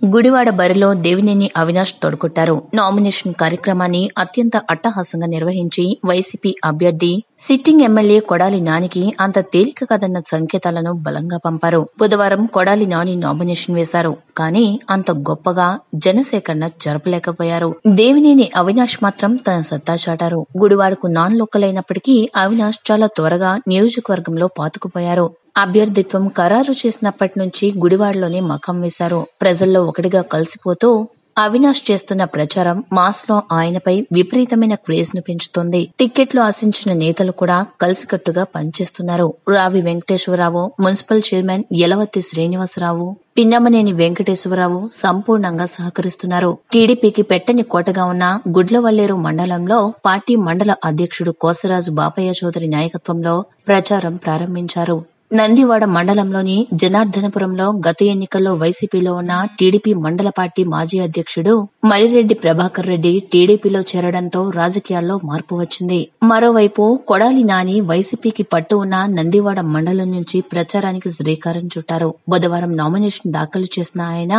గుడివాడ బరిలో దేవినేని అవినాష్ తోడ్కొట్టారు. నామినేషన్ కార్యక్రమాన్ని అత్యంత అట్టహాసంగా నిర్వహించి వైసీపీ అభ్యర్థి సిట్టింగ్ ఎమ్మెల్యే కొడాలి నానికి అంత తేలిక కాదన్న సంకేతాలను బలంగా పంపారు. బుధవారం కొడాలి నాని నామినేషన్ వేశారు. కానీ అంత గొప్పగా జనసేకరణ జరపలేకపోయారు. దేవినేని అవినాష్ మాత్రం తన సత్తా చాటారు. గుడివాడకు నాన్ లోకల్ అయినప్పటికీ అవినాష్ చాలా త్వరగా నియోజకవర్గంలో పాతుకుపోయారు. అభ్యర్థిత్వం ఖరారు చేసినప్పటి నుంచి గుడివాడలోనే మకాం వేశారు. ప్రజల్లో ఒకటిగా కలిసిపోతూ అవినాష్ చేస్తున్న ప్రచారం మాస్ లో ఆయనపై విపరీతమైన క్రేజ్ ను పెంచుతోంది. టిక్కెట్లు ఆశించిన నేతలు కూడా కలిసికట్టుగా పనిచేస్తున్నారు. రావి వెంకటేశ్వరరావు, మున్సిపల్ చైర్మన్ యలవత్తి శ్రీనివాసరావు, పిన్నమనేని వెంకటేశ్వరరావు సంపూర్ణంగా సహకరిస్తున్నారు. టీడీపీకి పెట్టని కోటగా ఉన్న గుడ్లవల్లేరు మండలంలో పార్టీ మండల అధ్యక్షుడు కోసరాజు బాపయ్య చౌదరి నాయకత్వంలో ప్రచారం ప్రారంభించారు. నందివాడ మండలంలోని జనార్దనపురంలో గత ఎన్నికల్లో వైసీపీలో ఉన్న టీడీపీ మండల పార్టీ మాజీ అధ్యక్షుడు మలిరెడ్డి ప్రభాకర్ రెడ్డి టీడీపీలో చేరడంతో రాజకీయాల్లో మార్పు వచ్చింది. మరోవైపు కొడాలి నాని వైసీపీకి పట్టు ఉన్న నందివాడ మండలం నుంచి ప్రచారానికి శ్రీకారం చుట్టారు. బుధవారం నామినేషన్ దాఖలు చేసిన ఆయన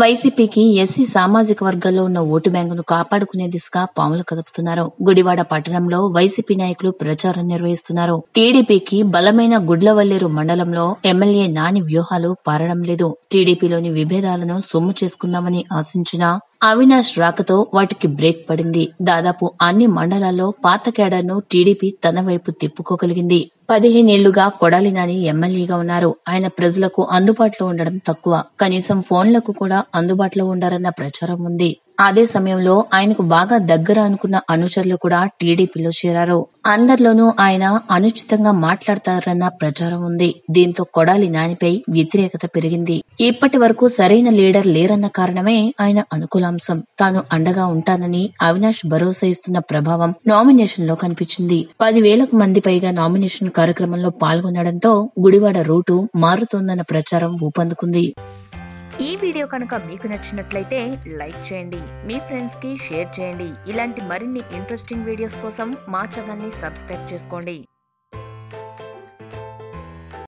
వైసీపీకి ఎస్సీ సామాజిక వర్గాల్లో ఉన్న ఓటు బ్యాంకును కాపాడుకునే దిశగా పాములు కదుపుతున్నారు. గుడివాడ పట్టణంలో వైసీపీ నాయకులు ప్రచారం నిర్వహిస్తున్నారు. టీడీపీకి బలమైన గుడ్లవల్లేరు మండలంలో ఎమ్మెల్యే నాని వ్యూహాలు పారడం లేదు. టీడీపీలోని విభేదాలను సొమ్ము చేసుకుందామని ఆశించిన అవినాష్ రాకతో వాటికి బ్రేక్ పడింది. దాదాపు అన్ని మండలాల్లో పాత కేడర్ను టీడీపీ తన వైపు తిప్పుకోగలిగింది. 15 ఏళ్లుగా కొడాలి నాని ఎమ్మెల్యేగా ఉన్నారు. ఆయన ప్రజలకు అందుబాటులో ఉండడం తక్కువ. కనీసం ఫోన్లకు కూడా అందుబాటులో ఉండారన్న ప్రచారం ఉంది. అదే సమయంలో ఆయనకు బాగా దగ్గర అనుకున్న అనుచరులు కూడా టీడీపీలో చేరారు. అందరిలోనూ ఆయన అనుచితంగా మాట్లాడతారన్న ప్రచారం ఉంది. దీంతో కొడాలి నానిపై వ్యతిరేకత పెరిగింది. ఇప్పటి వరకు సరైన లీడర్ లేరన్న కారణమే ఆయన అనుకూలాంశం. తాను అండగా ఉంటానని అవినాష్ భరోసా ఇస్తున్న ప్రభావం నామినేషన్ లో కనిపించింది. 10,000 మంది పైగా నామినేషన్ కార్యక్రమంలో పాల్గొనడంతో గుడివాడ రూటు మారుతోందన్న ప్రచారం ఊపందుకుంది. ఈ వీడియో కనుక మీకు నచ్చినట్లయితే లైక్ చేయండి, మీ ఫ్రెండ్స్ కి షేర్ చేయండి. ఇలాంటి మరిన్ని ఇంట్రెస్టింగ్ వీడియోస్ కోసం మా ఛానల్ ని సబ్స్క్రైబ్ చేసుకోండి.